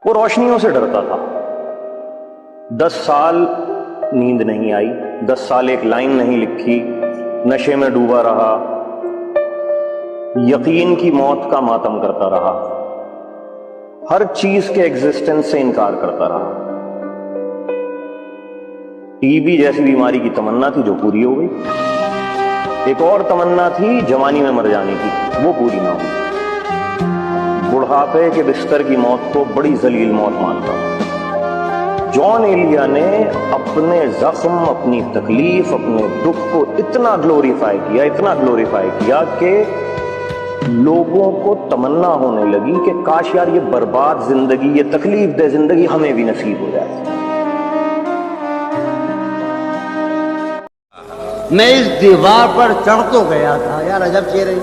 وہ روشنیوں سے ڈرتا تھا. 10 سال نیند نہیں آئی, 10 سال ایک لائن نہیں لکھی, نشے میں ڈوبا رہا, یقین کی موت کا ماتم کرتا رہا, ہر چیز کے ایگزسٹنس سے انکار کرتا رہا. ٹی بی جیسی بیماری کی تمنا تھی جو پوری ہو گئی. ایک اور تمنا تھی جوانی میں مر جانے کی, وہ پوری نہ ہوئی. بڑھاپے کے بستر کی موت کو بڑی ذلیل موت مانتا. جان ایلیا نے اپنے زخم, اپنی تکلیف, اپنے دکھ کو اتنا گلوریفائی کیا کہ لوگوں کو تمنا ہونے لگی کہ کاش یار یہ برباد زندگی, یہ تکلیف دہ زندگی ہمیں بھی نصیب ہو جائے. میں اس دیوار پر چڑھ تو گیا تھا. یار عجب شعر ہے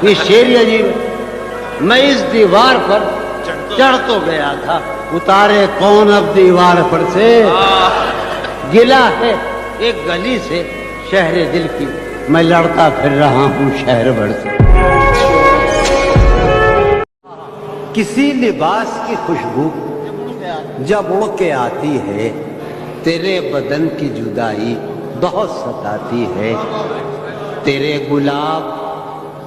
یہ شعر ہی عجیب ہے. میں اس دیوار پر چڑھ تو گیا تھا, اتارے کون اب دیوار پر سے. گلا ہے ایک گلی سے شہر دل کی, میں لڑتا پھر رہا ہوں شہر بھر سے. کسی لباس کی خوشبو جب اڑ کے آتی ہے, تیرے بدن کی جدائی بہت ستاتی ہے. تیرے گلاب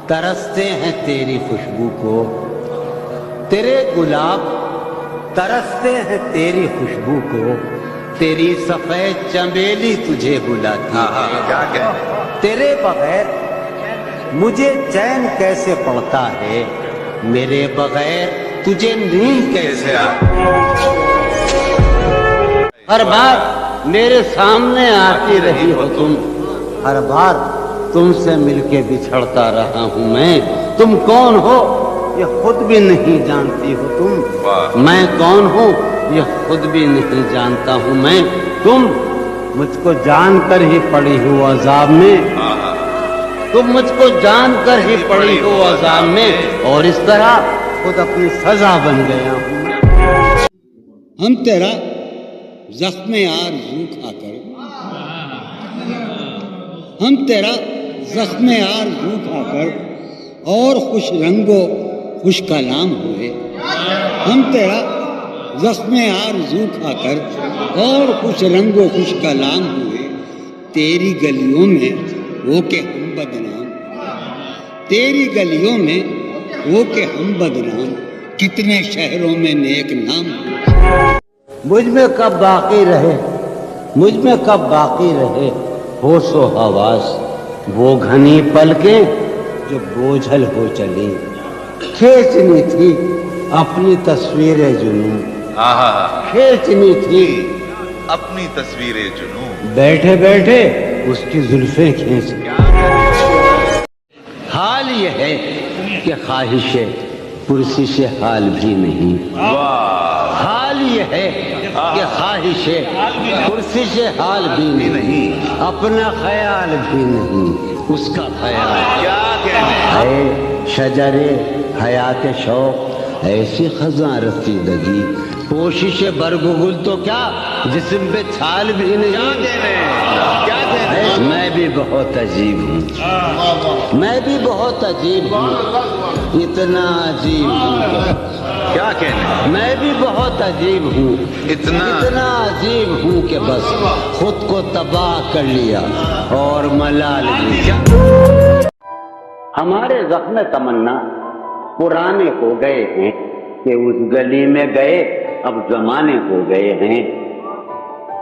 ترستے ہیں تیری خوشبو کو, تیرے گلاب ترستے ہیں تیری خوشبو کو. تیری سفید چمیلی تجھے بلاتی ہے. تیرے بغیر مجھے چین کیسے پڑتا ہے, میرے بغیر تجھے نیند کیسے آتی. ہر بار میرے سامنے آتی رہی ہو تم, ہر بار تم سے مل کے بچھڑتا رہا ہوں میں. تم کون ہو یہ خود بھی نہیں جانتی ہو تم, میں کون ہوں یہ خود بھی نہیں جانتا ہوں میں. تم مجھ کو جان کر ہی پڑی ہو عذاب میں, تم مجھ کو جان کر ہی پڑی ہو عذاب میں, اور اس طرح خود اپنی سزا بن گیا ہوں. ہم تیرا زخم آرزو کھا کر, ہم تیرا زخم آرزو کھا کر اور خوش رنگو خوش کلام ہوئے. ہم تیرا زخم آرزو کھا کر اور خوش رنگو خوش کلام ہوئے. تیری گلیوں میں وہ کہ ہم بدنام, تیری گلیوں میں وہ کہ ہم بدنام, کتنے شہروں میں نیک نام ہوئے. مجھ میں کب باقی رہے, مجھ میں کب باقی رہے ہوش و حواس, وہ گھنی پلکیں جو بوجھل ہو چلی. کھینچنی تھی اپنی تصویر جنون, کھینچنی تھی اپنی تصویر جنون, بیٹھے بیٹھے اس کی زلفیں کھینچ. حال یہ ہے کہ خواہش پرسش حال بھی نہیں. حال یہ ہے کہ خواہش پرسش حال بھی نہیں, اپنا خیال بھی نہیں اس کا خیال. ہے شجر حیات شوق ایسی خزاں رسیدگی, کوشش برگ گل تو کیا جسم پہ چھال بھی نہیں. میں بھی بہت عجیب ہوں, میں بھی بہت عجیب ہوں, اتنا عجیب ہوں کیا کہنا. میں بھی بہت عجیب ہوں, اتنا عجیب ہوں کہ بس خود کو تباہ کر لیا اور ملال بھی. ہمارے زخم تمنا پرانے ہو گئے ہیں کہ اس گلی میں گئے اب زمانے ہو گئے ہیں.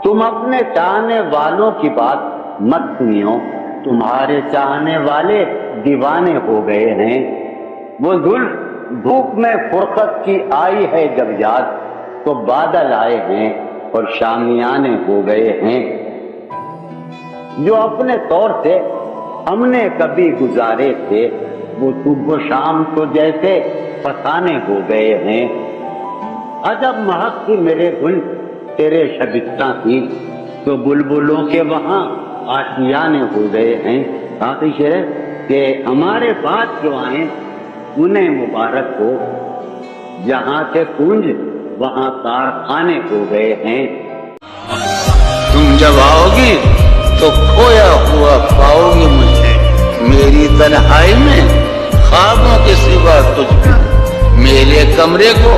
تم اپنے چاہنے والوں کی بات مت سنیو, تمہارے چاہنے والے دیوانے ہو گئے ہیں. وہ زلف دھوپ میں فرقت کی آئی ہے جب یاد, تو بادل آئے ہیں اور شامیانے ہو گئے ہیں. جو اپنے طور سے ہم نے کبھی گزارے تھے وہ صبح و شام تو جیسے فسانے ہو گئے ہیں. عجب مہک کی میرے گل تیرے شبستاں کی, تو بلبلوں کے وہاں آشیانے ہو گئے ہیں. آخری شعر ہے کہ ہمارے پاس جو آئیں انہیں مبارک ہو, جہاں سے کنج وہاں کارخانے ہو گئے ہیں. تم جب آؤ گی تو کھویا ہوا پاؤ گی مجھے, میری تنہائی میں خوابوں کے سوا تجھ میں. میرے کمرے کو